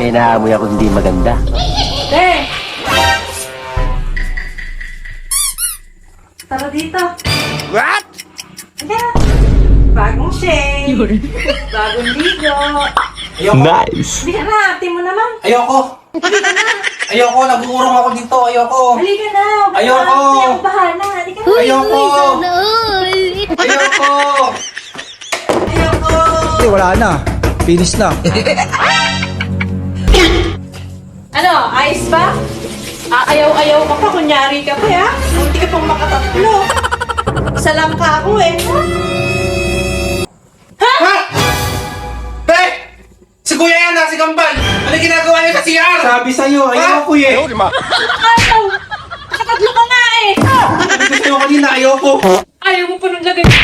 may naamoy ako hindi maganda. Eh! Tara dito. What? Ayan. Bagong shade. Bagong ligo. Ayoko. Nice! Halika na, ate mo naman. Ayoko. Halika na. Ayoko. Nag-uurong ako dito. Ayoko. Halika na. Ayoko. Ako bahala. Halika na. Ayoko. Ayoko. Ayoko. Hindi, wala na. Finish na. Ano, ayos ba? Ayaw-ayaw ka pa, kunyari ka pa, ha? Hindi ka pang makatatlo. Isa lang ka ako, eh. Ha? Be! Si Kuya yan, si Kambal. Ano ginagawa niya sa CR? Sabi sa'yo, ayoko eh. Ayaw! Nakatatlo ka nga, eh! Gusto mo kanina, ayoko. Ayaw mo pa nung lagay ko.